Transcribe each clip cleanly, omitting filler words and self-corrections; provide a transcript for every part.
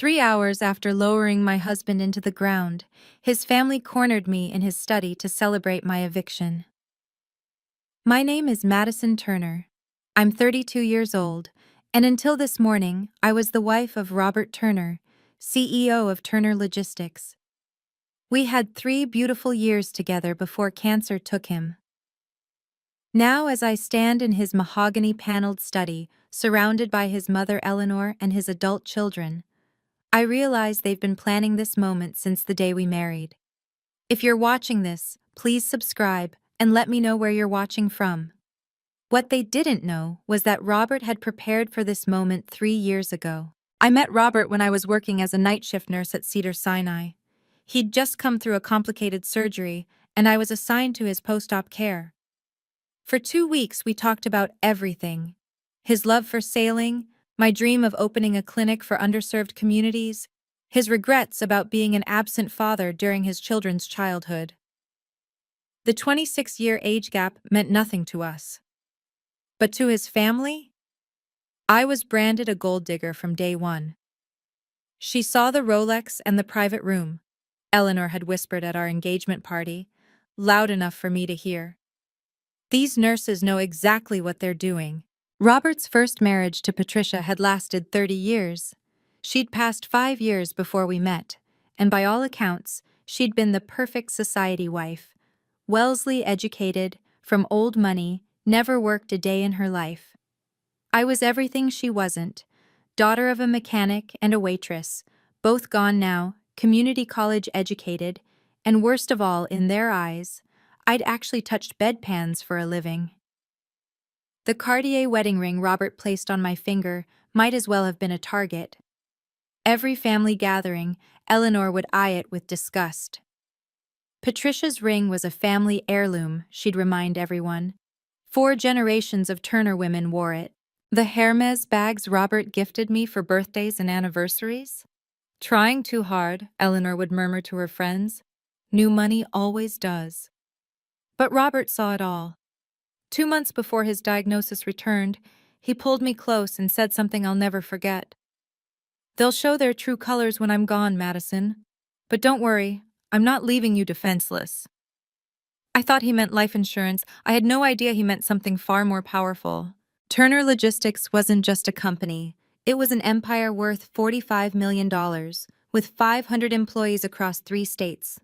3 hours after lowering my husband into the ground, his family cornered me in his study to celebrate my eviction. My name is Madison Turner. I'm 32 years old, and until this morning, I was the wife of Robert Turner, CEO of Turner Logistics. We had 3 beautiful years together before cancer took him. Now, as I stand in his mahogany-paneled study, surrounded by his mother Eleanor and his adult children, I realize they've been planning this moment since the day we married. If you're watching this, please subscribe and let me know where you're watching from. What they didn't know was that Robert had prepared for this moment 3 years ago. I met Robert when I was working as a night shift nurse at Cedars-Sinai. He'd just come through a complicated surgery, and I was assigned to his post-op care. For 2 weeks, we talked about everything: his love for sailing, my dream of opening a clinic for underserved communities, his regrets about being an absent father during his children's childhood. The 26-year age gap meant nothing to us. But to his family? I was branded a gold digger from day one. She saw the Rolex and the private room, Eleanor had whispered at our engagement party, loud enough for me to hear. These nurses know exactly what they're doing. Robert's first marriage to Patricia had lasted 30 years. She'd passed 5 years before we met, and by all accounts, she'd been the perfect society wife. Wellesley educated, from old money, never worked a day in her life. I was everything she wasn't: daughter of a mechanic and a waitress, both gone now, community college educated, and worst of all, in their eyes, I'd actually touched bedpans for a living. The Cartier wedding ring Robert placed on my finger might as well have been a target. Every family gathering, Eleanor would eye it with disgust. Patricia's ring was a family heirloom, she'd remind everyone. 4 generations of Turner women wore it. The Hermes bags Robert gifted me for birthdays and anniversaries? Trying too hard, Eleanor would murmur to her friends. New money always does. But Robert saw it all. 2 months before his diagnosis returned, he pulled me close and said something I'll never forget. "They'll show their true colors when I'm gone, Madison. But don't worry, I'm not leaving you defenseless." I thought he meant life insurance. I had no idea he meant something far more powerful. Turner Logistics wasn't just a company. It was an empire worth $45 million, with 500 employees across 3 states.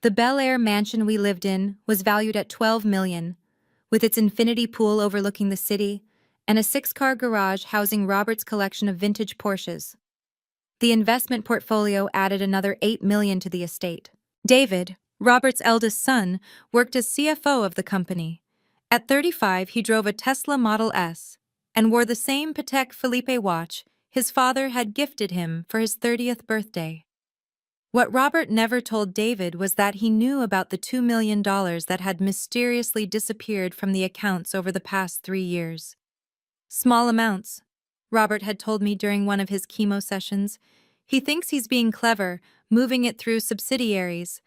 The Bel Air mansion we lived in was valued at $12 million, with its infinity pool overlooking the city, and a 6-car garage housing Robert's collection of vintage Porsches. The investment portfolio added another $8 million to the estate. David, Robert's eldest son, worked as CFO of the company. At 35, he drove a Tesla Model S and wore the same Patek Philippe watch his father had gifted him for his 30th birthday. What Robert never told David was that he knew about the $2 million that had mysteriously disappeared from the accounts over the past 3 years. Small amounts, Robert had told me during one of his chemo sessions. He thinks he's being clever, moving it through subsidiaries.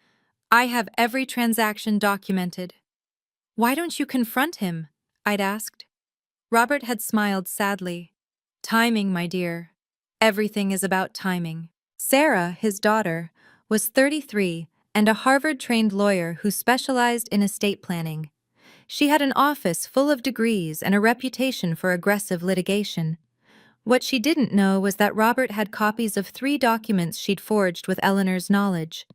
I have every transaction documented. "Why don't you confront him?" I'd asked. Robert had smiled sadly. "Timing, my dear. Everything is about timing." Sarah, his daughter, was 33 and a Harvard-trained lawyer who specialized in estate planning. She had an office full of degrees and a reputation for aggressive litigation. What she didn't know was that Robert had copies of 3 documents she'd forged with Eleanor's knowledge: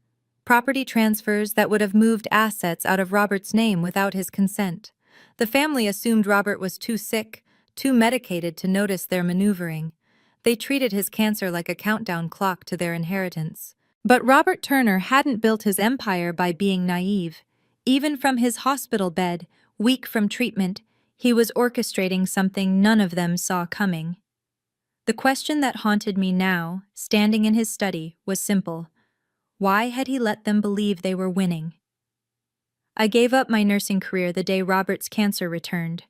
property transfers that would have moved assets out of Robert's name without his consent. The family assumed Robert was too sick, too medicated to notice their maneuvering. They treated his cancer like a countdown clock to their inheritance. But Robert Turner hadn't built his empire by being naive. Even from his hospital bed, weak from treatment, he was orchestrating something none of them saw coming. The question that haunted me now, standing in his study, was simple. Why had he let them believe they were winning? I gave up my nursing career the day Robert's cancer returned.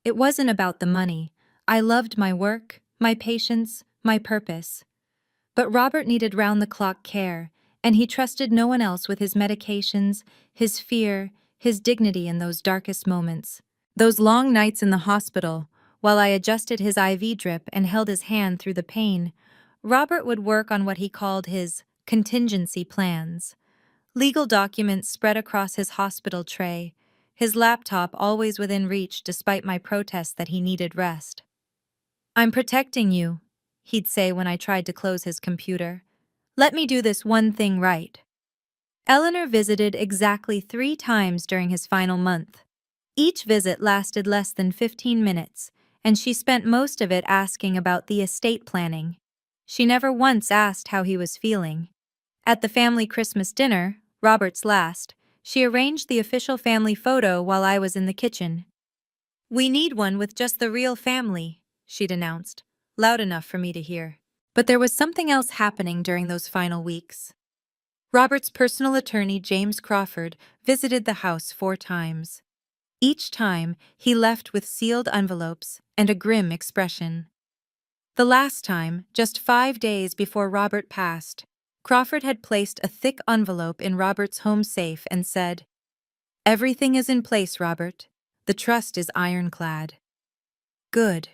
It wasn't about the money. I loved my work, my patients, my purpose. But Robert needed round-the-clock care, and he trusted no one else with his medications, his fear, his dignity in those darkest moments. Those long nights in the hospital, while I adjusted his IV drip and held his hand through the pain, Robert would work on what he called his contingency plans. Legal documents spread across his hospital tray, his laptop always within reach despite my protests that he needed rest. "I'm protecting you," he'd say when I tried to close his computer. "Let me do this one thing right." Eleanor visited exactly 3 times during his final month. Each visit lasted less than 15 minutes, and she spent most of it asking about the estate planning. She never once asked how he was feeling. At the family Christmas dinner, Robert's last, she arranged the official family photo while I was in the kitchen. "We need one with just the real family," she'd announced, loud enough for me to hear. But there was something else happening during those final weeks. Robert's personal attorney, James Crawford, visited the house 4 times. Each time, he left with sealed envelopes and a grim expression. The last time, just 5 days before Robert passed, Crawford had placed a thick envelope in Robert's home safe and said, "Everything is in place, Robert. The trust is ironclad." "Good,"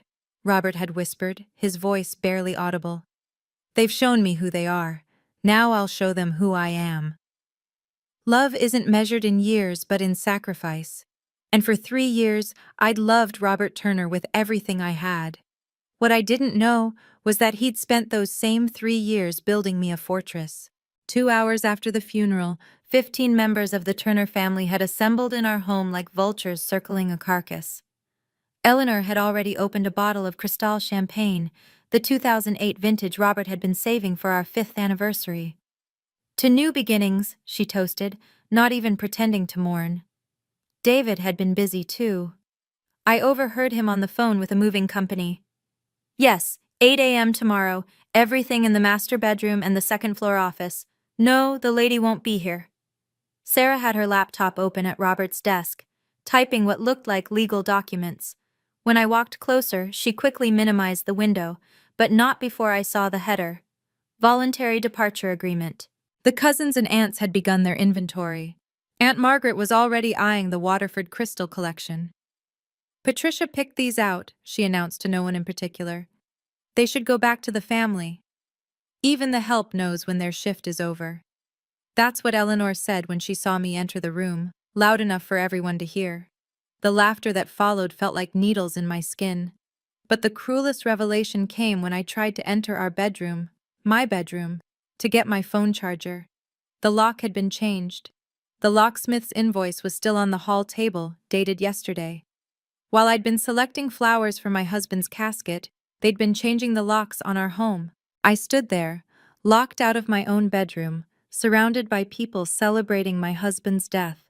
Robert had whispered, his voice barely audible. "They've shown me who they are. Now I'll show them who I am." Love isn't measured in years but in sacrifice. And for 3 years, I'd loved Robert Turner with everything I had. What I didn't know was that he'd spent those same 3 years building me a fortress. 2 hours after the funeral, 15 members of the Turner family had assembled in our home like vultures circling a carcass. Eleanor had already opened a bottle of Cristal champagne, the 2008 vintage Robert had been saving for our 5th anniversary. "To new beginnings," she toasted, not even pretending to mourn. David had been busy too. I overheard him on the phone with a moving company. "Yes, 8 a.m. tomorrow, everything in the master bedroom and the second-floor office. No, the lady won't be here." Sarah had her laptop open at Robert's desk, typing what looked like legal documents. When I walked closer, she quickly minimized the window, but not before I saw the header. Voluntary departure agreement. The cousins and aunts had begun their inventory. Aunt Margaret was already eyeing the Waterford crystal collection. "Patricia picked these out," she announced to no one in particular. "They should go back to the family. Even the help knows when their shift is over." That's what Eleanor said when she saw me enter the room, loud enough for everyone to hear. The laughter that followed felt like needles in my skin. But the cruelest revelation came when I tried to enter our bedroom, my bedroom, to get my phone charger. The lock had been changed. The locksmith's invoice was still on the hall table, dated yesterday. While I'd been selecting flowers for my husband's casket, they'd been changing the locks on our home. I stood there, locked out of my own bedroom, surrounded by people celebrating my husband's death,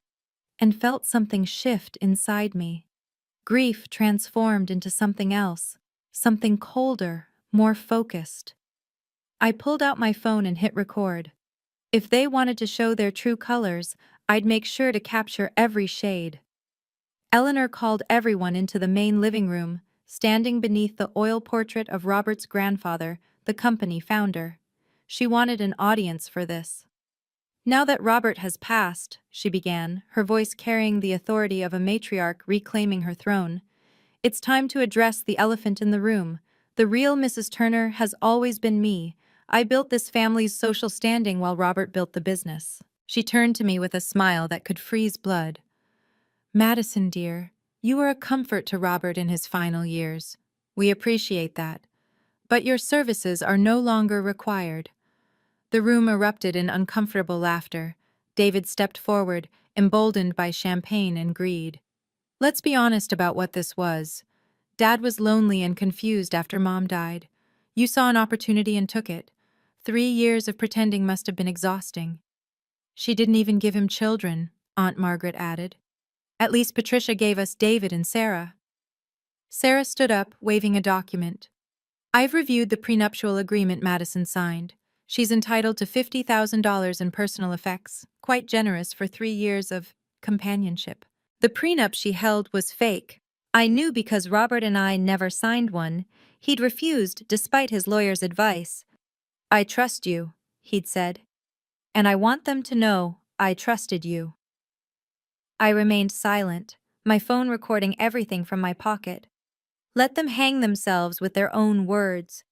and felt something shift inside me. Grief transformed into something else, something colder, more focused. I pulled out my phone and hit record. If they wanted to show their true colors, I'd make sure to capture every shade. Eleanor called everyone into the main living room, standing beneath the oil portrait of Robert's grandfather, the company founder. She wanted an audience for this. "Now that Robert has passed," she began, her voice carrying the authority of a matriarch reclaiming her throne, "it's time to address the elephant in the room. The real Mrs. Turner has always been me. I built this family's social standing while Robert built the business." She turned to me with a smile that could freeze blood. "Madison, dear, you were a comfort to Robert in his final years. We appreciate that. But your services are no longer required." The room erupted in uncomfortable laughter. David stepped forward, emboldened by champagne and greed. "Let's be honest about what this was. Dad was lonely and confused after Mom died. You saw an opportunity and took it. 3 years of pretending must have been exhausting." "She didn't even give him children," Aunt Margaret added. "At least Patricia gave us David and Sarah." Sarah stood up, waving a document. "I've reviewed the prenuptial agreement Madison signed. She's entitled to $50,000 in personal effects, quite generous for 3 years of companionship. The prenup she held was fake. I knew because Robert and I never signed one. He'd refused despite his lawyer's advice. 'I trust you,' he'd said. 'And I want them to know I trusted you.'" I remained silent, my phone recording everything from my pocket. Let them hang themselves with their own words.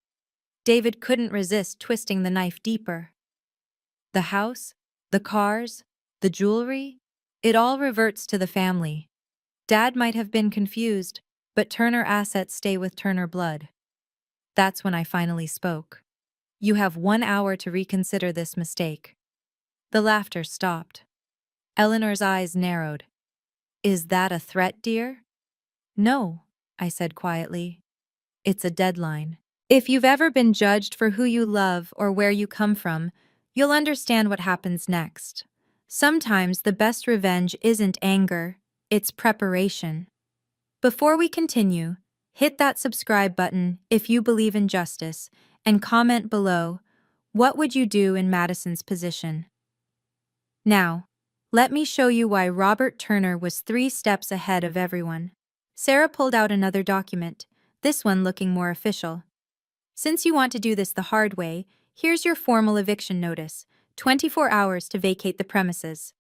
David couldn't resist twisting the knife deeper. The house, the cars, the jewelry, it all reverts to the family. Dad might have been confused, but Turner assets stay with Turner blood. That's when I finally spoke. You have 1 hour to reconsider this mistake. The laughter stopped. Eleanor's eyes narrowed. Is that a threat, dear? No, I said quietly. It's a deadline. If you've ever been judged for who you love or where you come from, you'll understand what happens next. Sometimes the best revenge isn't anger, it's preparation. Before we continue, hit that subscribe button if you believe in justice, and comment below, what would you do in Madison's position? Now, let me show you why Robert Turner was 3 steps ahead of everyone. Sarah pulled out another document, this one looking more official. Since you want to do this the hard way, here's your formal eviction notice, 24 hours to vacate the premises.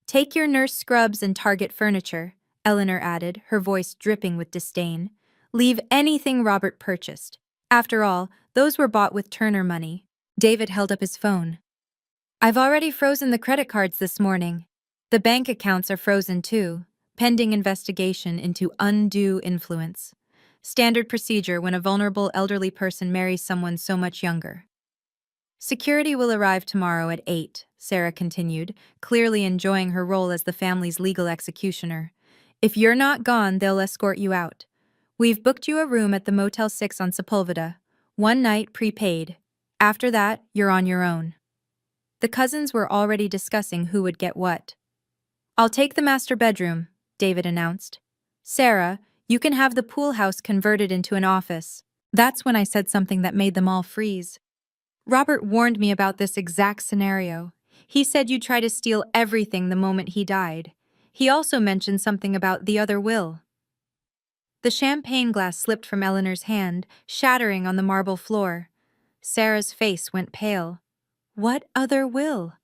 Take your nurse scrubs and Target furniture, Eleanor added, her voice dripping with disdain. Leave anything Robert purchased. After all, those were bought with Turner money. David held up his phone. I've already frozen the credit cards this morning. The bank accounts are frozen too, pending investigation into undue influence. Standard procedure when a vulnerable elderly person marries someone so much younger. Security will arrive tomorrow at 8, Sarah continued, clearly enjoying her role as the family's legal executioner. If you're not gone, they'll escort you out. We've booked you a room at the Motel 6 on Sepulveda, 1 night prepaid. After that, you're on your own. The cousins were already discussing who would get what. I'll take the master bedroom, David announced. Sarah, you can have the pool house converted into an office. That's when I said something that made them all freeze. Robert warned me about this exact scenario. He said you'd try to steal everything the moment he died. He also mentioned something about the other will. The champagne glass slipped from Eleanor's hand, shattering on the marble floor. Sarah's face went pale. What other will?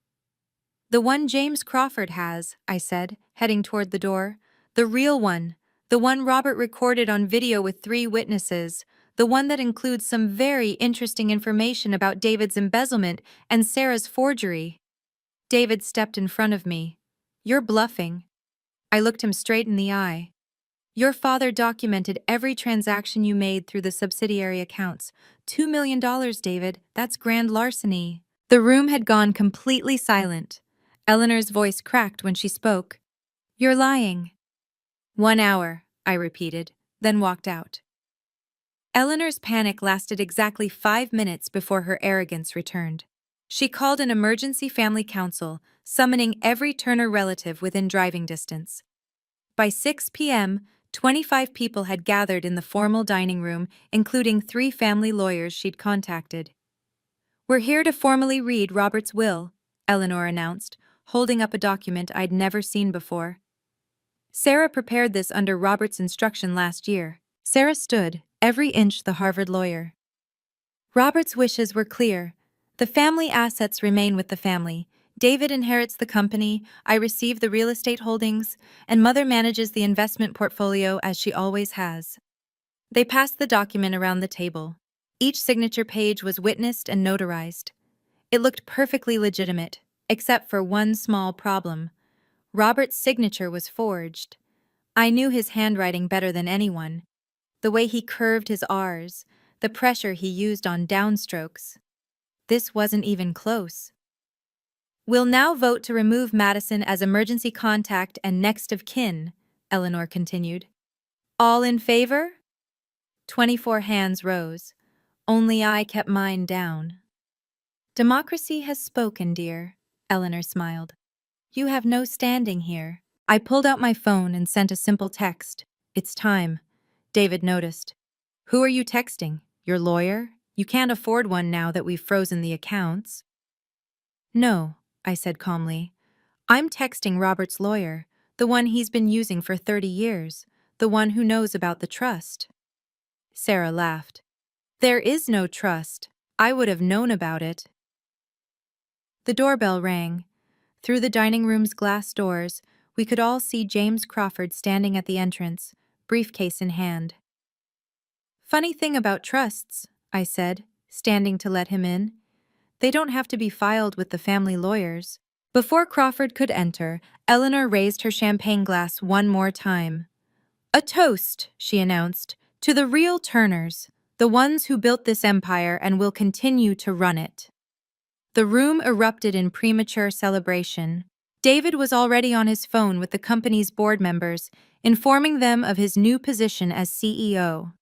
The one James Crawford has, I said, heading toward the door. The real one. The one Robert recorded on video with 3 witnesses. The one that includes some very interesting information about David's embezzlement and Sarah's forgery. David stepped in front of me. You're bluffing. I looked him straight in the eye. Your father documented every transaction you made through the subsidiary accounts. $2 million, David. That's grand larceny. The room had gone completely silent. Eleanor's voice cracked when she spoke. You're lying. 1 hour, I repeated, then walked out. Eleanor's panic lasted exactly 5 minutes before her arrogance returned. She called an emergency family council, summoning every Turner relative within driving distance. By 6 p.m., 25 people had gathered in the formal dining room, including 3 family lawyers she'd contacted. We're here to formally read Robert's will, Eleanor announced, holding up a document I'd never seen before. Sarah prepared this under Robert's instruction last year. Sarah stood, every inch the Harvard lawyer. Robert's wishes were clear. The family assets remain with the family. David inherits the company, I receive the real estate holdings, and Mother manages the investment portfolio as she always has. They passed the document around the table. Each signature page was witnessed and notarized. It looked perfectly legitimate, except for one small problem. Robert's signature was forged. I knew his handwriting better than anyone. The way he curved his R's, the pressure he used on downstrokes. This wasn't even close. We'll now vote to remove Madison as emergency contact and next of kin, Eleanor continued. All in favor? 24 hands rose. Only I kept mine down. Democracy has spoken, dear, Eleanor smiled. You have no standing here. I pulled out my phone and sent a simple text. It's time. David noticed. Who are you texting? Your lawyer? You can't afford one now that we've frozen the accounts. No, I said calmly. I'm texting Robert's lawyer, the one he's been using for 30 years, the one who knows about the trust. Sarah laughed. There is no trust. I would have known about it. The doorbell rang. Through the dining room's glass doors, we could all see James Crawford standing at the entrance, briefcase in hand. Funny thing about trusts, I said, standing to let him in. They don't have to be filed with the family lawyers. Before Crawford could enter, Eleanor raised her champagne glass one more time. A toast, she announced, to the real Turners, the ones who built this empire and will continue to run it. The room erupted in premature celebration. David was already on his phone with the company's board members, informing them of his new position as CEO.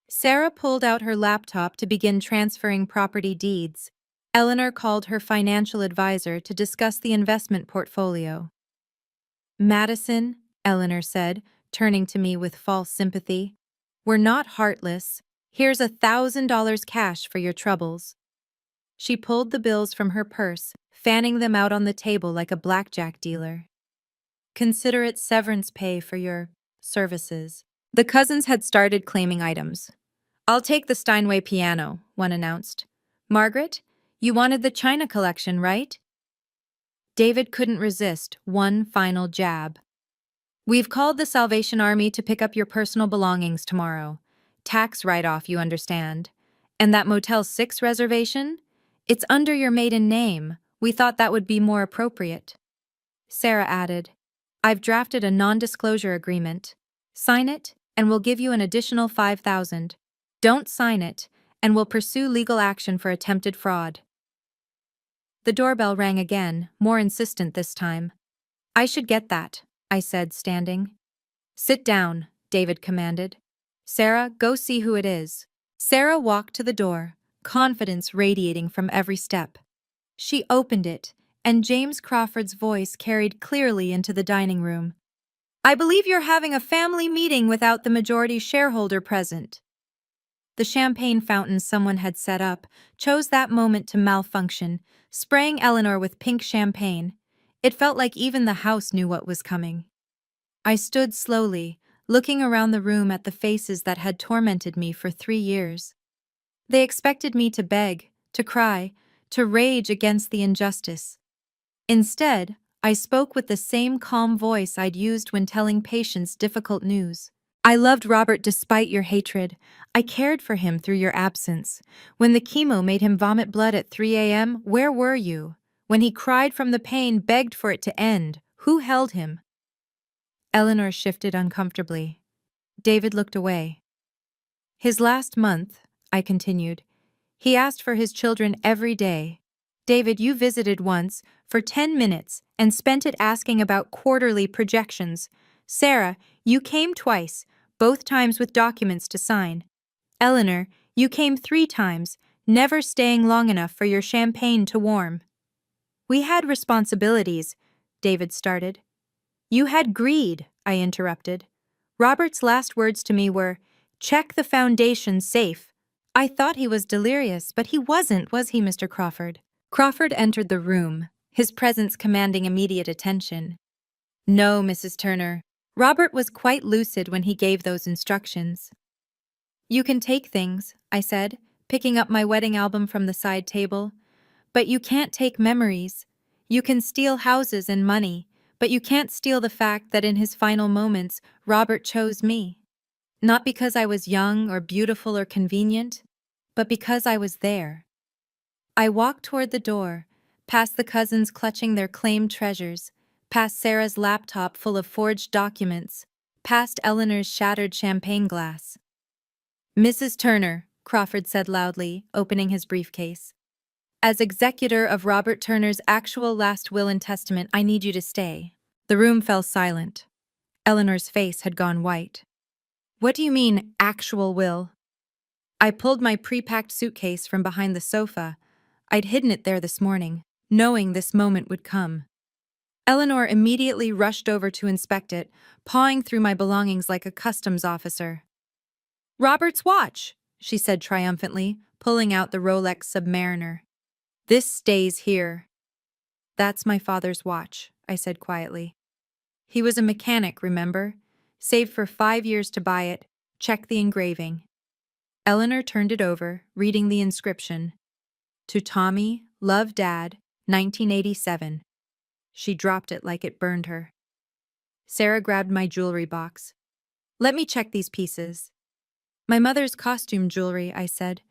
Sarah pulled out her laptop to begin transferring property deeds. Eleanor called her financial advisor to discuss the investment portfolio. Madison, Eleanor said, turning to me with false sympathy, we're not heartless. Here's $1,000 cash for your troubles. She pulled the bills from her purse, fanning them out on the table like a blackjack dealer. Consider it severance pay for your services. The cousins had started claiming items. I'll take the Steinway piano, one announced. Margaret, you wanted the China collection, right? David couldn't resist one final jab. We've called the Salvation Army to pick up your personal belongings tomorrow. Tax write-off, you understand. And that Motel 6 reservation? It's under your maiden name. We thought that would be more appropriate. Sarah added, I've drafted a non-disclosure agreement. Sign it, and we'll give you an additional $5,000. Don't sign it, and we'll pursue legal action for attempted fraud. The doorbell rang again, more insistent this time. I should get that, I said, standing. Sit down, David commanded. Sarah, go see who it is. Sarah walked to the door, confidence radiating from every step. She opened it, and James Crawford's voice carried clearly into the dining room. I believe you're having a family meeting without the majority shareholder present. The champagne fountain someone had set up chose that moment to malfunction, spraying Eleanor with pink champagne. It felt like even the house knew what was coming. I stood slowly, looking around the room at the faces that had tormented me for 3 years. They expected me to beg, to cry, to rage against the injustice. Instead, I spoke with the same calm voice I'd used when telling patients difficult news. I loved Robert despite your hatred. I cared for him through your absence. When the chemo made him vomit blood at 3 a.m., where were you? When he cried from the pain, begged for it to end, who held him? Eleanor shifted uncomfortably. David looked away. His last month, I continued, he asked for his children every day. David, you visited once, for 10 minutes, and spent it asking about quarterly projections. Sarah, you came twice, both times with documents to sign. Eleanor, you came 3 times, never staying long enough for your champagne to warm. We had responsibilities, David started. You had greed, I interrupted. Robert's last words to me were, check the foundation safe. I thought he was delirious, but he wasn't, was he, Mr. Crawford? Crawford entered the room, his presence commanding immediate attention. No, Mrs. Turner. Robert was quite lucid when he gave those instructions. You can take things, I said, picking up my wedding album from the side table. But you can't take memories. You can steal houses and money, but you can't steal the fact that in his final moments, Robert chose me. Not because I was young or beautiful or convenient, but because I was there. I walked toward the door, past the cousins clutching their claimed treasures, past Sarah's laptop full of forged documents, past Eleanor's shattered champagne glass. Mrs. Turner, Crawford said loudly, opening his briefcase. As executor of Robert Turner's actual last will and testament, I need you to stay. The room fell silent. Eleanor's face had gone white. What do you mean, actual will? I pulled my pre-packed suitcase from behind the sofa. I'd hidden it there this morning, knowing this moment would come. Eleanor immediately rushed over to inspect it, pawing through my belongings like a customs officer. Robert's watch, she said triumphantly, pulling out the Rolex Submariner. This stays here. That's my father's watch, I said quietly. He was a mechanic, remember? Saved for 5 years to buy it, check the engraving. Eleanor turned it over, reading the inscription. To Tommy, love Dad, 1987. She dropped it like it burned her. Sarah grabbed my jewelry box. Let me check these pieces. My mother's costume jewelry, I said.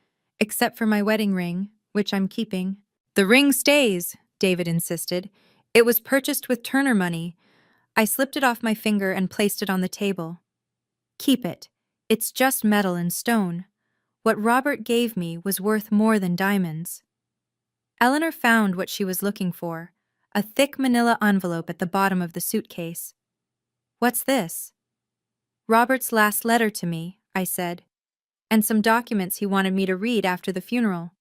Except for my wedding ring, which I'm keeping. The ring stays, David insisted. It was purchased with Turner money. I slipped it off my finger and placed it on the table. Keep it. It's just metal and stone. What Robert gave me was worth more than diamonds. Eleanor found what she was looking for, a thick manila envelope at the bottom of the suitcase. What's this? Robert's last letter to me, I said, and some documents he wanted me to read after the funeral.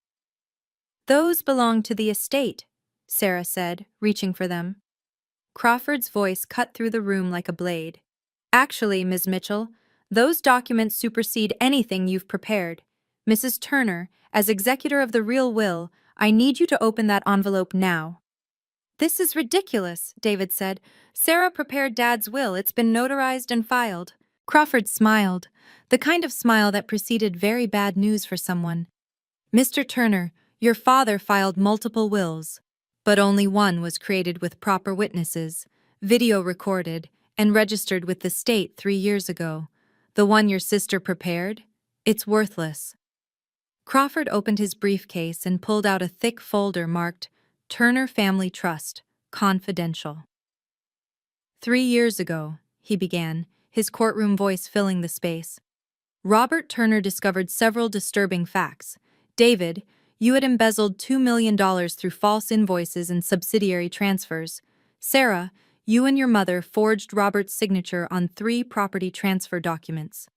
Those belong to the estate, Sarah said, reaching for them. Crawford's voice cut through the room like a blade. Actually, Ms. Mitchell, those documents supersede anything you've prepared. Mrs. Turner, as executor of the real will, I need you to open that envelope now. This is ridiculous, David said. Sarah prepared Dad's will. It's been notarized and filed. Crawford smiled, the kind of smile that preceded very bad news for someone. Mr. Turner, your father filed multiple wills, but only one was created with proper witnesses, video recorded, and registered with the state 3 years ago. The one your sister prepared? It's worthless. Crawford opened his briefcase and pulled out a thick folder marked Turner Family Trust, Confidential. 3 years ago, he began, his courtroom voice filling the space. Robert Turner discovered several disturbing facts. David, you had embezzled $2 million through false invoices and subsidiary transfers. Sarah, you and your mother forged Robert's signature on 3 property transfer documents.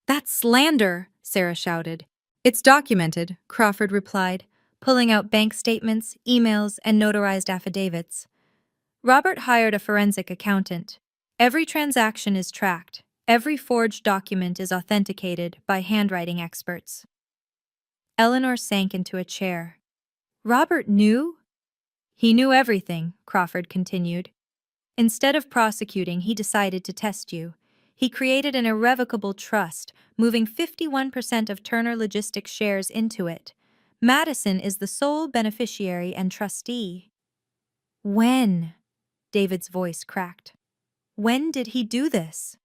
That's slander, Sarah shouted. It's documented, Crawford replied, pulling out bank statements, emails, and notarized affidavits. Robert hired a forensic accountant. Every transaction is tracked. Every forged document is authenticated by handwriting experts. Eleanor sank into a chair. Robert knew? He knew everything, Crawford continued. Instead of prosecuting, he decided to test you. He created an irrevocable trust, moving 51% of Turner Logistics shares into it. Madison is the sole beneficiary and trustee. When? David's voice cracked. When did he do this?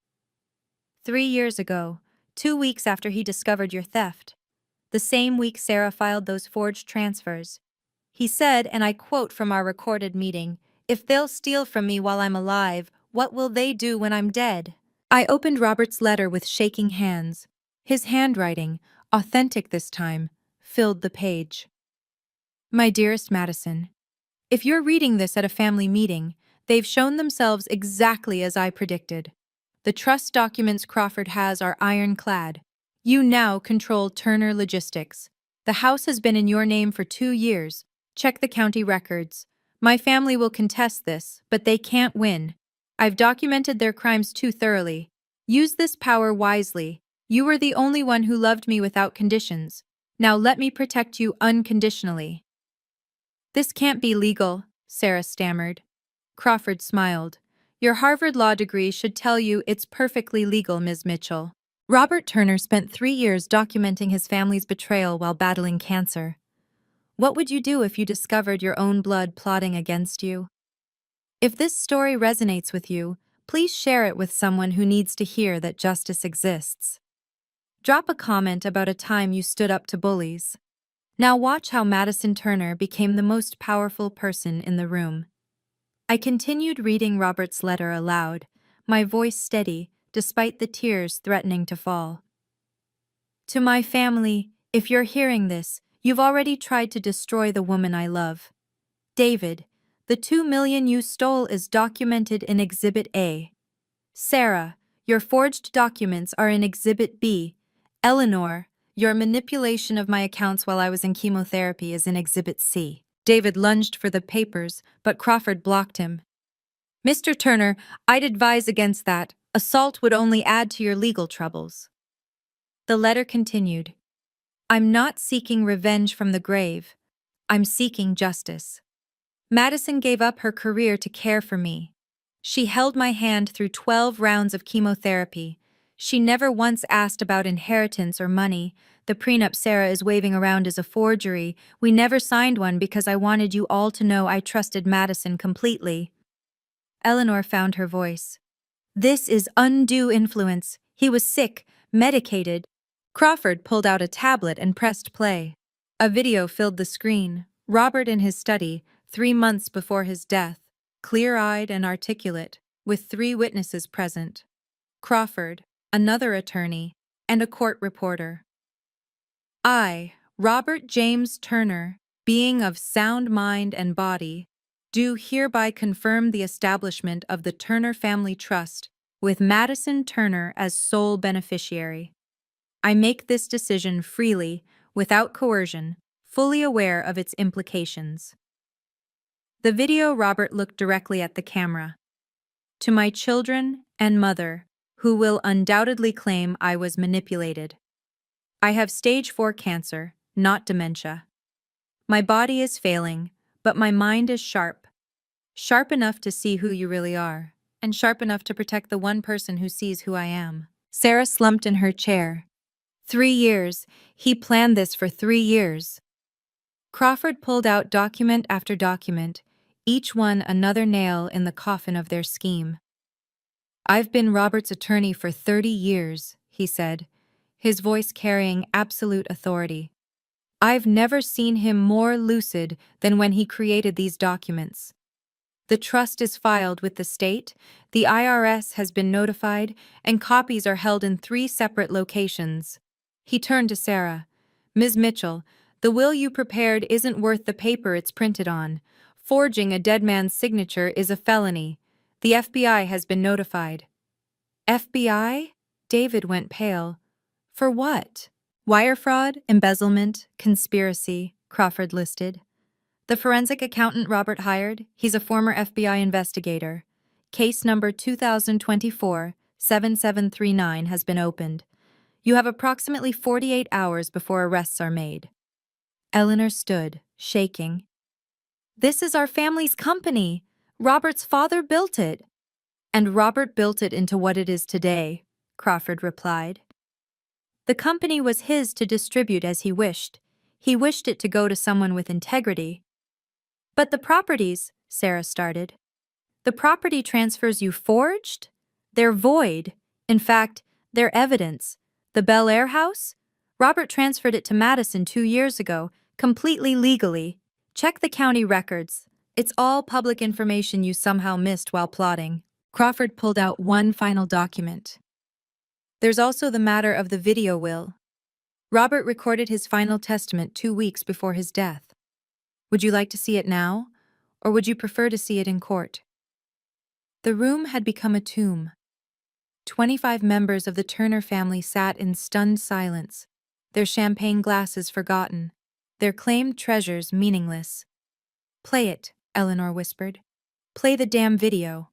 3 years ago, 2 weeks after he discovered your theft. The same week Sarah filed those forged transfers. He said, and I quote from our recorded meeting, "If they'll steal from me while I'm alive, what will they do when I'm dead?" I opened Robert's letter with shaking hands. His handwriting, authentic this time, filled the page. My dearest Madison, if you're reading this at a family meeting, they've shown themselves exactly as I predicted. The trust documents Crawford has are ironclad. You now control Turner Logistics. The house has been in your name for 2 years. Check the county records. My family will contest this, but they can't win. I've documented their crimes too thoroughly. Use this power wisely. You were the only one who loved me without conditions. Now let me protect you unconditionally. This can't be legal, Sarah stammered. Crawford smiled. Your Harvard Law degree should tell you it's perfectly legal, Ms. Mitchell. Robert Turner spent 3 years documenting his family's betrayal while battling cancer. What would you do if you discovered your own blood plotting against you? If this story resonates with you, please share it with someone who needs to hear that justice exists. Drop a comment about a time you stood up to bullies. Now watch how Madison Turner became the most powerful person in the room. I continued reading Robert's letter aloud, my voice steady, despite the tears threatening to fall. To my family, if you're hearing this, you've already tried to destroy the woman I love. David, the $2 million you stole is documented in Exhibit A. Sarah, your forged documents are in Exhibit B. Eleanor, your manipulation of my accounts while I was in chemotherapy is in Exhibit C. David lunged for the papers, but Crawford blocked him. Mr. Turner, I'd advise against that. Assault would only add to your legal troubles. The letter continued. I'm not seeking revenge from the grave. I'm seeking justice. Madison gave up her career to care for me. She held my hand through 12 rounds of chemotherapy. She never once asked about inheritance or money. The prenup Sarah is waving around is a forgery. We never signed one because I wanted you all to know I trusted Madison completely. Eleanor found her voice. This is undue influence. He was sick, medicated. Crawford pulled out a tablet and pressed play. A video filled the screen. Robert in his study, 3 months before his death, clear-eyed and articulate, with 3 witnesses present. Crawford, another attorney, and a court reporter. I, Robert James Turner, being of sound mind and body, do hereby confirm the establishment of the Turner Family Trust with Madison Turner as sole beneficiary. I make this decision freely, without coercion, fully aware of its implications. The video Robert looked directly at the camera. To my children and mother, who will undoubtedly claim I was manipulated. I have stage 4 cancer, not dementia. My body is failing, but my mind is sharp. Sharp enough to see who you really are, and sharp enough to protect the one person who sees who I am. Sarah slumped in her chair. 3 years. He planned this for 3 years. Crawford pulled out document after document, each one another nail in the coffin of their scheme. I've been Robert's attorney for 30 years, he said, his voice carrying absolute authority. I've never seen him more lucid than when he created these documents. The trust is filed with the state, the IRS has been notified, and copies are held in 3 separate locations. He turned to Sarah. Ms. Mitchell, the will you prepared isn't worth the paper it's printed on. Forging a dead man's signature is a felony. The FBI has been notified. FBI? David went pale. For what? Wire fraud, embezzlement, conspiracy, Crawford listed. The forensic accountant Robert hired, he's a former FBI investigator. Case number 2024-7739 has been opened. You have approximately 48 hours before arrests are made. Eleanor stood, shaking. This is our family's company. Robert's father built it. And Robert built it into what it is today, Crawford replied. The company was his to distribute as he wished. He wished it to go to someone with integrity. But the properties, Sarah started. The property transfers you forged? They're void. In fact, they're evidence. The Bel Air house? Robert transferred it to Madison 2 years ago, completely legally. Check the county records. It's all public information you somehow missed while plotting. Crawford pulled out one final document. There's also the matter of the video will. Robert recorded his final testament 2 weeks before his death. Would you like to see it now, or would you prefer to see it in court? The room had become a tomb. 25 members of the Turner family sat in stunned silence, their champagne glasses forgotten, their claimed treasures meaningless. Play it, Eleanor whispered. Play the damn video.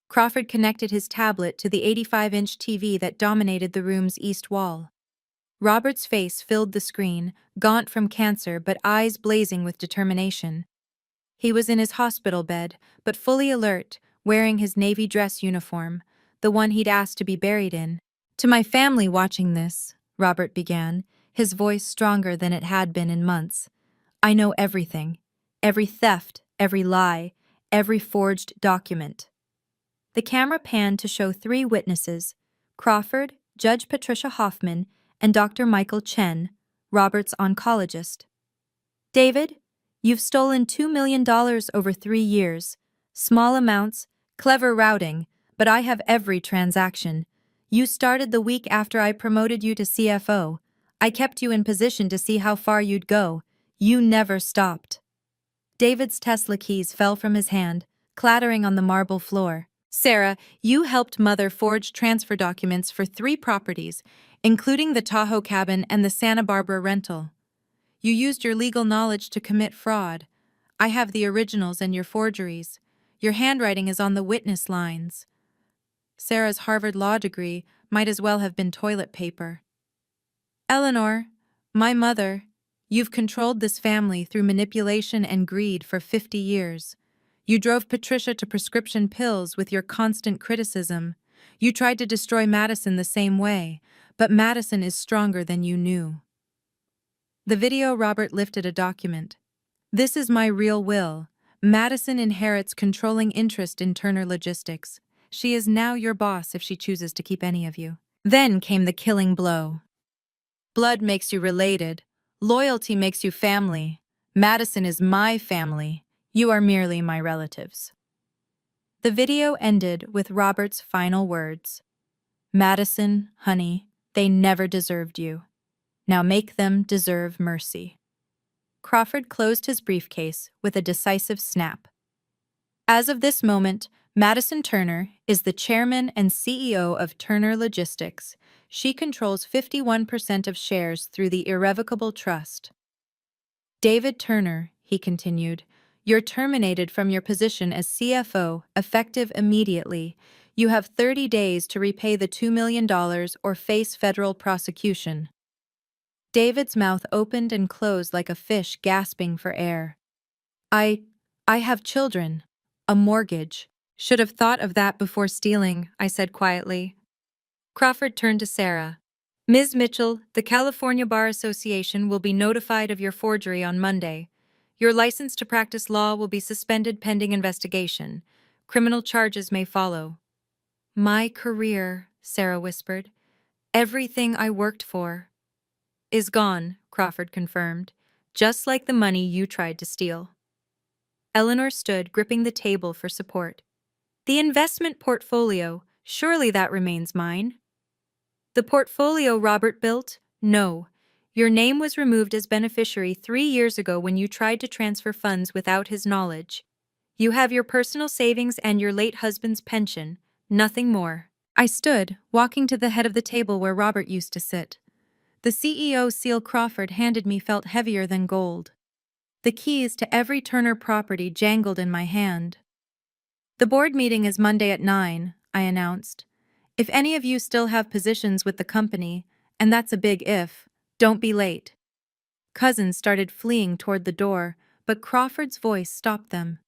Crawford connected his tablet to the 85-inch TV that dominated the room's east wall. Robert's face filled the screen, gaunt from cancer but eyes blazing with determination. He was in his hospital bed, but fully alert, wearing his navy dress uniform, the one he'd asked to be buried in. To my family watching this, Robert began, his voice stronger than it had been in months. I know everything. Every theft, every lie, every forged document. The camera panned to show 3 witnesses, Crawford, Judge Patricia Hoffman, and Dr. Michael Chen, Robert's oncologist. David, you've stolen $2 million over 3 years. Small amounts, clever routing, but I have every transaction. You started the week after I promoted you to CFO. I kept you in position to see how far you'd go. You never stopped. David's Tesla keys fell from his hand, clattering on the marble floor. Sarah, you helped Mother forge transfer documents for 3 properties, including the Tahoe cabin and the Santa Barbara rental. You used your legal knowledge to commit fraud. I have the originals and your forgeries. Your handwriting is on the witness lines. Sarah's Harvard law degree might as well have been toilet paper. Eleanor, my mother, you've controlled this family through manipulation and greed for 50 years. You drove Patricia to prescription pills with your constant criticism. You tried to destroy Madison the same way, but Madison is stronger than you knew. The video Robert lifted a document. This is my real will. Madison inherits controlling interest in Turner Logistics. She is now your boss if she chooses to keep any of you. Then came the killing blow. Blood makes you related. Loyalty makes you family. Madison is my family. You are merely my relatives. The video ended with Robert's final words. Madison, honey, they never deserved you. Now make them deserve mercy. Crawford closed his briefcase with a decisive snap. As of this moment, Madison Turner is the chairman and CEO of Turner Logistics. She controls 51% of shares through the irrevocable trust. David Turner, he continued, you're terminated from your position as CFO, effective immediately. You have 30 days to repay the $2 million or face federal prosecution. David's mouth opened and closed like a fish gasping for air. I have children. A mortgage. Should have thought of that before stealing, I said quietly. Crawford turned to Sarah. Ms. Mitchell, the California Bar Association will be notified of your forgery on Monday. Your license to practice law will be suspended pending investigation. Criminal charges may follow. My career, Sarah whispered. Everything I worked for. Is gone, Crawford confirmed, just like the money you tried to steal. Eleanor stood, gripping the table for support. The investment portfolio, surely that remains mine. The portfolio Robert built? No. Your name was removed as beneficiary 3 years ago when you tried to transfer funds without his knowledge. You have your personal savings and your late husband's pension, nothing more. I stood, walking to the head of the table where Robert used to sit. The CEO seal Crawford handed me felt heavier than gold. The keys to every Turner property jangled in my hand. The board meeting is Monday at 9, I announced. If any of you still have positions with the company, and that's a big if, don't be late. Cousins started fleeing toward the door, but Crawford's voice stopped them.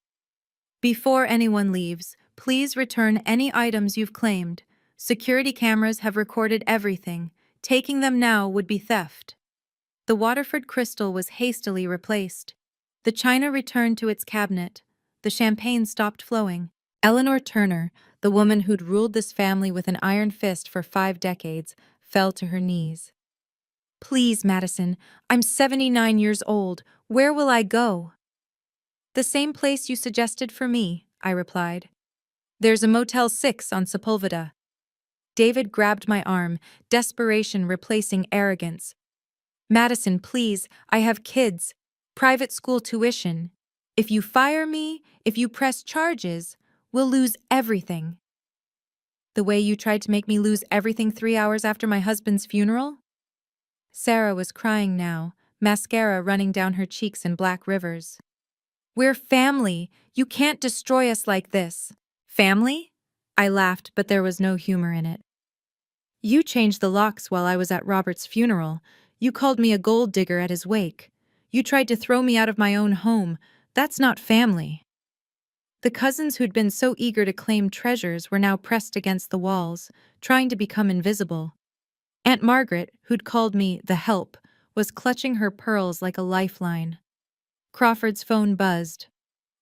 Before anyone leaves, please return any items you've claimed. Security cameras have recorded everything. Taking them now would be theft. The Waterford crystal was hastily replaced. The china returned to its cabinet. The champagne stopped flowing. Eleanor Turner, the woman who'd ruled this family with an iron fist for 5 decades, fell to her knees. Please, Madison, I'm 79 years old. Where will I go? The same place you suggested for me, I replied. There's a Motel 6 on Sepulveda. David grabbed my arm, desperation replacing arrogance. Madison, please, I have kids. Private school tuition. If you fire me, if you press charges, we'll lose everything. The way you tried to make me lose everything 3 hours after my husband's funeral? Sarah was crying now, mascara running down her cheeks in black rivers. We're family. You can't destroy us like this. Family? I laughed, but there was no humor in it. You changed the locks while I was at Robert's funeral. You called me a gold digger at his wake. You tried to throw me out of my own home. That's not family. The cousins who'd been so eager to claim treasures were now pressed against the walls, trying to become invisible. Aunt Margaret, who'd called me the help, was clutching her pearls like a lifeline. Crawford's phone buzzed.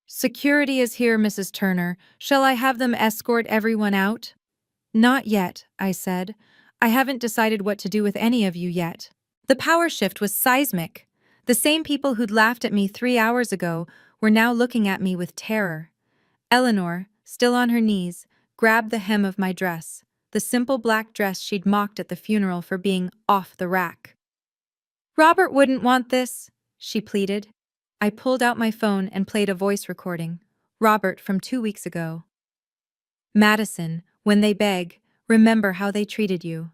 Security is here, Mrs. Turner. Shall I have them escort everyone out? Not yet, I said. I haven't decided what to do with any of you yet. The power shift was seismic. The same people who'd laughed at me 3 hours ago were now looking at me with terror. Eleanor, still on her knees, grabbed the hem of my dress, the simple black dress she'd mocked at the funeral for being off the rack. Robert wouldn't want this, she pleaded. I pulled out my phone and played a voice recording. Robert from 2 weeks ago. Madison, when they beg, remember how they treated you.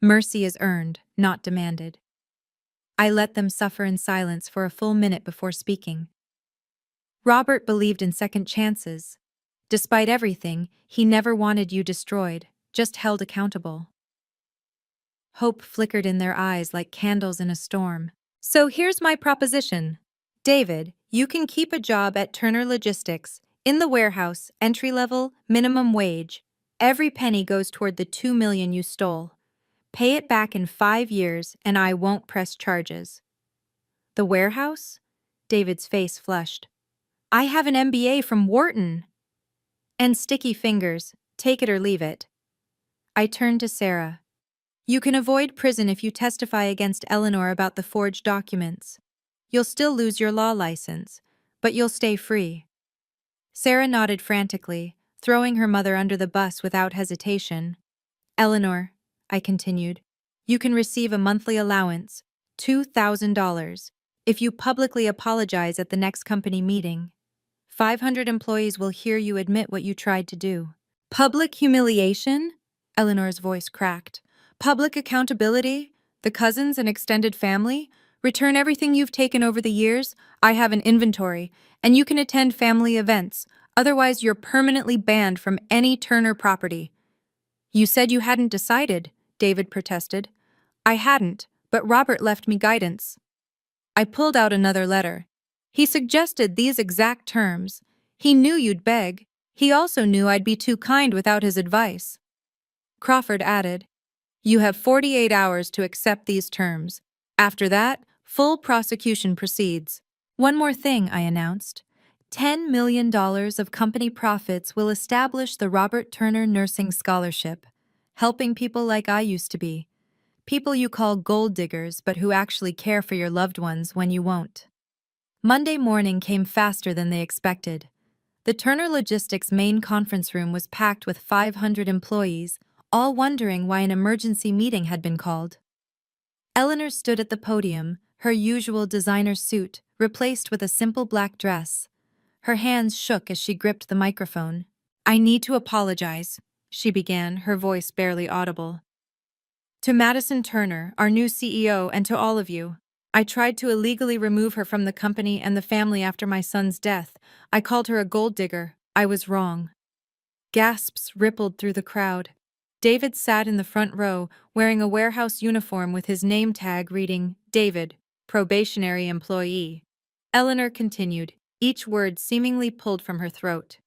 Mercy is earned, not demanded. I let them suffer in silence for a full minute before speaking. Robert believed in second chances. Despite everything, he never wanted you destroyed, just held accountable. Hope flickered in their eyes like candles in a storm. So here's my proposition. David, you can keep a job at Turner Logistics, in the warehouse, entry level, minimum wage. Every penny goes toward the $2 million you stole. Pay it back in 5 years, and I won't press charges. The warehouse? David's face flushed. I have an MBA from Wharton. And sticky fingers, take it or leave it. I turned to Sarah. You can avoid prison if you testify against Eleanor about the forged documents. You'll still lose your law license, but you'll stay free. Sarah nodded frantically, throwing her mother under the bus without hesitation. Eleanor, I continued, you can receive a monthly allowance, $2,000, if you publicly apologize at the next company meeting. 500 employees will hear you admit what you tried to do. Public humiliation? Eleanor's voice cracked. Public accountability? The cousins and extended family? Return everything you've taken over the years? I have an inventory, and you can attend family events. Otherwise, you're permanently banned from any Turner property. You said you hadn't decided, David protested. I hadn't, but Robert left me guidance. I pulled out another letter. He suggested these exact terms. He knew you'd beg. He also knew I'd be too kind without his advice. Crawford added, you have 48 hours to accept these terms. After that, full prosecution proceeds. One more thing, I announced. $10 million of company profits will establish the Robert Turner Nursing Scholarship, helping people like I used to be. People you call gold diggers, but who actually care for your loved ones when you won't. Monday morning came faster than they expected. The Turner Logistics main conference room was packed with 500 employees, all wondering why an emergency meeting had been called. Eleanor stood at the podium, her usual designer suit, replaced with a simple black dress. Her hands shook as she gripped the microphone. I need to apologize, she began, her voice barely audible. To Madison Turner, our new CEO, and to all of you. I tried to illegally remove her from the company and the family after my son's death. I called her a gold digger. I was wrong. Gasps rippled through the crowd. David sat in the front row, wearing a warehouse uniform with his name tag reading, David, probationary employee. Eleanor continued, each word seemingly pulled from her throat.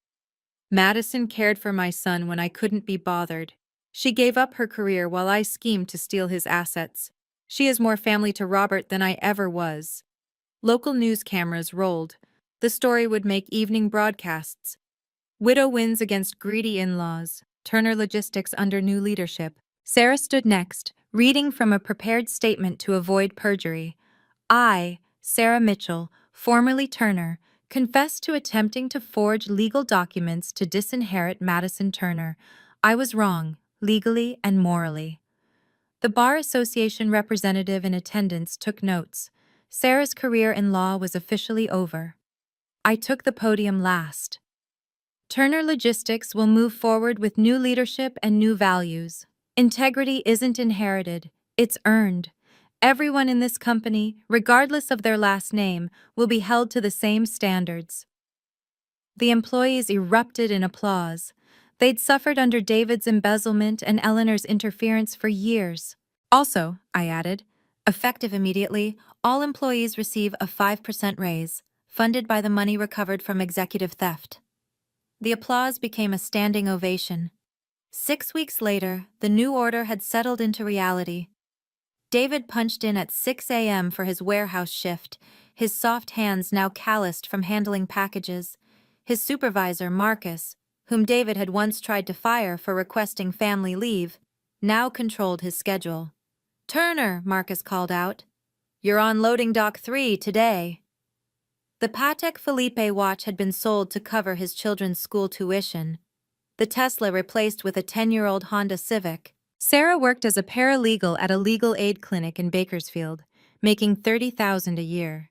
Madison cared for my son when I couldn't be bothered. She gave up her career while I schemed to steal his assets. She is more family to Robert than I ever was. Local news cameras rolled. The story would make evening broadcasts. Widow wins against greedy in-laws. Turner Logistics under new leadership. Sarah stood next, reading from a prepared statement to avoid perjury. I, Sarah Mitchell, formerly Turner, confess to attempting to forge legal documents to disinherit Madison Turner. I was wrong, legally and morally. The Bar Association representative in attendance took notes. Sarah's career in law was officially over. I took the podium last. Turner Logistics will move forward with new leadership and new values. Integrity isn't inherited, it's earned. Everyone in this company, regardless of their last name, will be held to the same standards. The employees erupted in applause. They'd suffered under David's embezzlement and Eleanor's interference for years. Also, I added, effective immediately, all employees receive a 5% raise, funded by the money recovered from executive theft. The applause became a standing ovation. 6 weeks later, the new order had settled into reality. David punched in at 6 a.m. for his warehouse shift, his soft hands now calloused from handling packages. His supervisor, Marcus, whom David had once tried to fire for requesting family leave, now controlled his schedule. Turner, Marcus called out. You're on loading dock 3 today. The Patek Philippe watch had been sold to cover his children's school tuition. The Tesla replaced with a 10-year-old Honda Civic. Sarah worked as a paralegal at a legal aid clinic in Bakersfield, making $30,000 a year.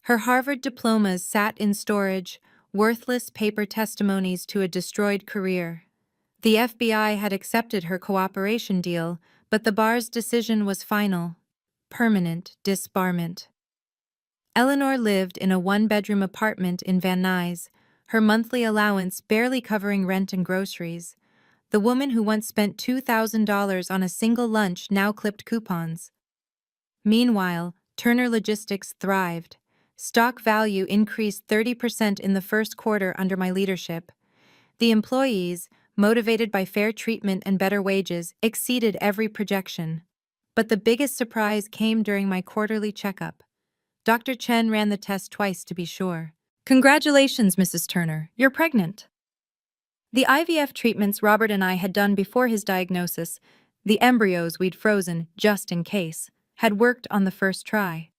Her Harvard diplomas sat in storage, worthless paper testimonies to a destroyed career. The FBI had accepted her cooperation deal, but the bar's decision was final: permanent disbarment. Eleanor lived in a one-bedroom apartment in Van Nuys, her monthly allowance barely covering rent and groceries. The woman who once spent $2,000 on a single lunch now clipped coupons. Meanwhile, Turner Logistics thrived. Stock value increased 30% in the first quarter under my leadership. The employees, motivated by fair treatment and better wages, exceeded every projection. But the biggest surprise came during my quarterly checkup. Dr. Chen ran the test twice to be sure. Congratulations, Mrs. Turner, you're pregnant. The IVF treatments Robert and I had done before his diagnosis, The embryos we'd frozen, just in case, had worked on the first try.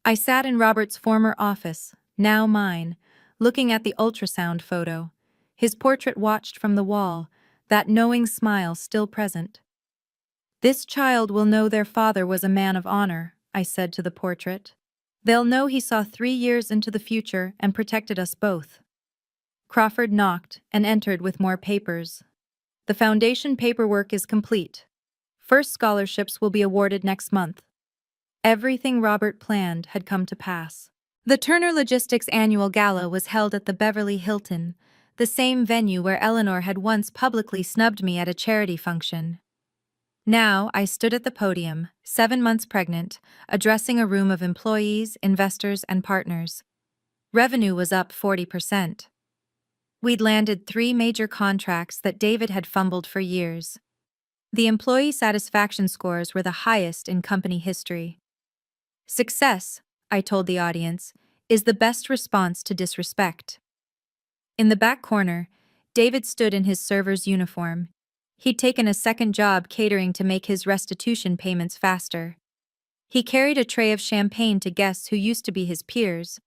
I sat in Robert's former office, now mine, looking at the ultrasound photo. His portrait watched from the wall, that knowing smile still present. "This child will know their father was a man of honor," I said to the portrait. "They'll know he saw 3 years into the future and protected us both." Crawford knocked and entered with more papers. "The foundation paperwork is complete. First scholarships will be awarded next month." Everything Robert planned had come to pass. The Turner Logistics annual gala was held at the Beverly Hilton, the same venue where Eleanor had once publicly snubbed me at a charity function. Now I stood at the podium, 7 months pregnant, addressing a room of employees, investors, and partners. Revenue was up 40%. We'd landed 3 major contracts that David had fumbled for years. The employee satisfaction scores were the highest in company history. "Success," I told the audience, "is the best response to disrespect." In the back corner, David stood in his server's uniform. He'd taken a second job catering to make his restitution payments faster. He carried a tray of champagne to guests who used to be his peers.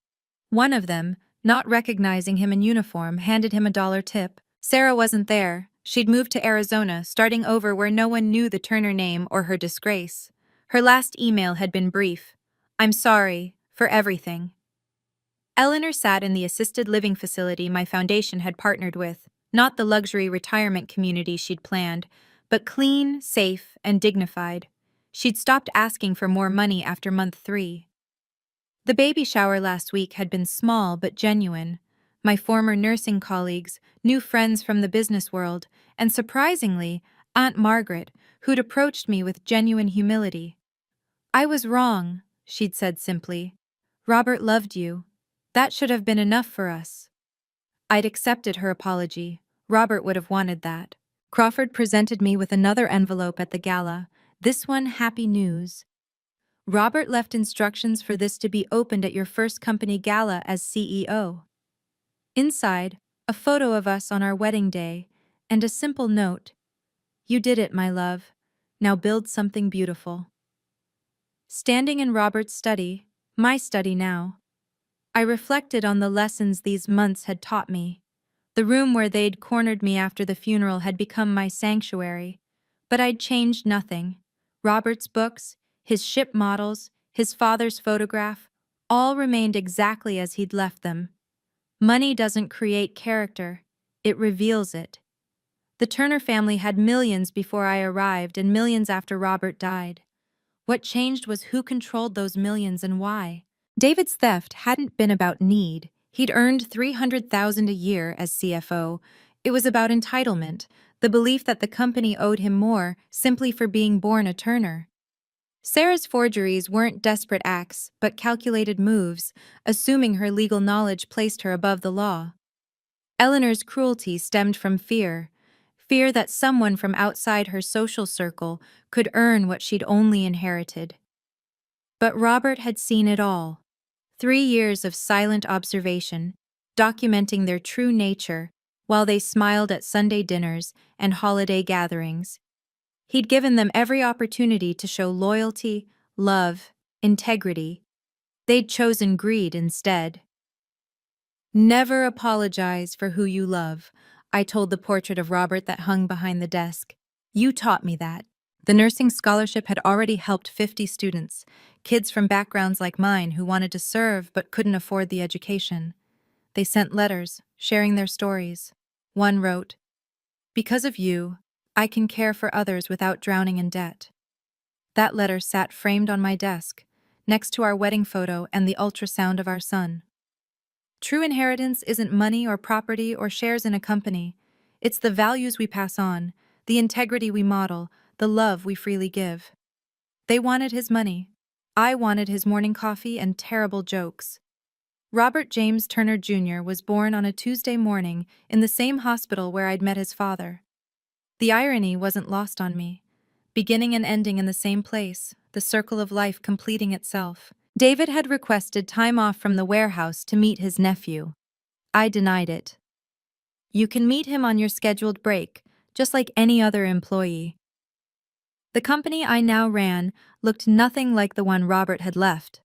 One of them, not recognizing him in uniform, handed him $1 tip. Sarah wasn't there. She'd moved to Arizona, starting over where no one knew the Turner name or her disgrace. Her last email had been brief. "I'm sorry for everything." Eleanor sat in the assisted living facility my foundation had partnered with, not the luxury retirement community she'd planned, but clean, safe, and dignified. She'd stopped asking for more money after month 3. The baby shower last week had been small but genuine. My former nursing colleagues, new friends from the business world, and surprisingly, Aunt Margaret, who'd approached me with genuine humility. "I was wrong," she'd said simply. "Robert loved you. That should have been enough for us." I'd accepted her apology. Robert would have wanted that. Crawford presented me with another envelope at the gala, this one happy news. "Robert left instructions for this to be opened at your first company gala as CEO." Inside, a photo of us on our wedding day, and a simple note: "You did it, my love. Now build something beautiful." Standing in Robert's study, my study now, I reflected on the lessons these months had taught me. The room where they'd cornered me after the funeral had become my sanctuary, but I'd changed nothing. Robert's books, his ship models, his father's photograph, all remained exactly as he'd left them. Money doesn't create character, it reveals it. The Turner family had millions before I arrived and millions after Robert died. What changed was who controlled those millions and why. David's theft hadn't been about need. He'd earned $300,000 a year as CFO. It was about entitlement, the belief that the company owed him more simply for being born a Turner. Sarah's forgeries weren't desperate acts, but calculated moves, assuming her legal knowledge placed her above the law. Eleanor's cruelty stemmed from fear that someone from outside her social circle could earn what she'd only inherited. But Robert had seen it all. 3 years of silent observation, documenting their true nature while they smiled at Sunday dinners and holiday gatherings. He'd given them every opportunity to show loyalty, love, integrity. They'd chosen greed instead. "Never apologize for who you love," I told the portrait of Robert that hung behind the desk. "You taught me that." The nursing scholarship had already helped 50 students, kids from backgrounds like mine who wanted to serve but couldn't afford the education. They sent letters, sharing their stories. One wrote, "Because of you, I can care for others without drowning in debt." That letter sat framed on my desk, next to our wedding photo and the ultrasound of our son. True inheritance isn't money or property or shares in a company. It's the values we pass on, the integrity we model, the love we freely give. They wanted his money. I wanted his morning coffee and terrible jokes. Robert James Turner Jr. was born on a Tuesday morning in the same hospital where I'd met his father. The irony wasn't lost on me. Beginning and ending in the same place, the circle of life completing itself. David had requested time off from the warehouse to meet his nephew. I denied it. "You can meet him on your scheduled break, just like any other employee." The company I now ran looked nothing like the one Robert had left.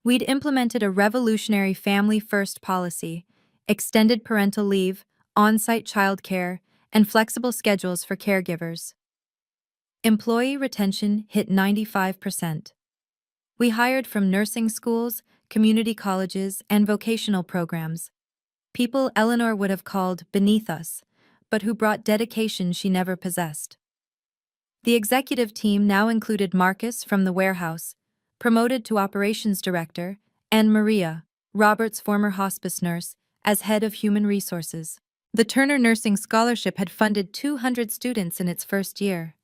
We'd implemented a revolutionary family-first policy, extended parental leave, on-site childcare, and flexible schedules for caregivers. Employee retention hit 95%. We hired from nursing schools, community colleges, and vocational programs. People Eleanor would have called beneath us, but who brought dedication she never possessed. The executive team now included Marcus from the warehouse, promoted to operations director, and Maria, Robert's former hospice nurse, as head of human resources. The Turner Nursing Scholarship had funded 200 students in its first year.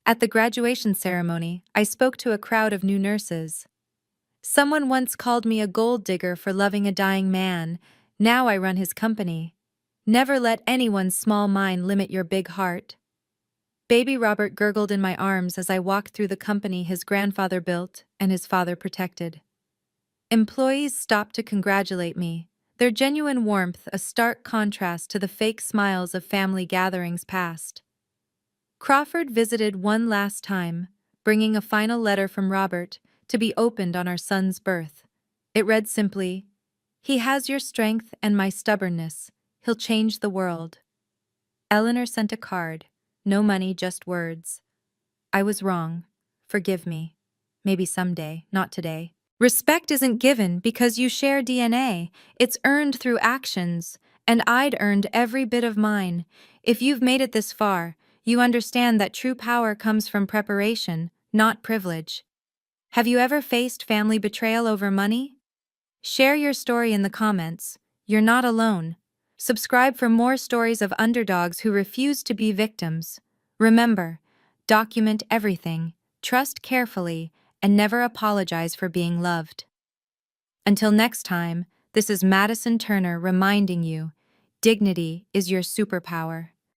At the graduation ceremony, I spoke to a crowd of new nurses. Someone once called me a gold digger for loving a dying man. Now I run his company. Never let anyone's small mind limit your big heart. Baby Robert gurgled in my arms as I walked through the company his grandfather built and his father protected. Employees stopped to congratulate me, their genuine warmth a stark contrast to the fake smiles of family gatherings past. Crawford visited one last time, bringing a final letter from Robert to be opened on our son's birth. It read simply, "He has your strength and my stubbornness. He'll change the world." Eleanor sent a card. No money, just words. I was wrong. Forgive me. Maybe someday, not today. Respect isn't given because you share DNA. It's earned through actions, and I'd earned every bit of mine. If you've made it this far, you understand that true power comes from preparation, not privilege. Have you ever faced family betrayal over money? Share your story in the comments. You're not alone. Subscribe for more stories of underdogs who refuse to be victims. Remember, document everything, trust carefully, and never apologize for being loved. Until next time, this is Madison Turner reminding you, dignity is your superpower.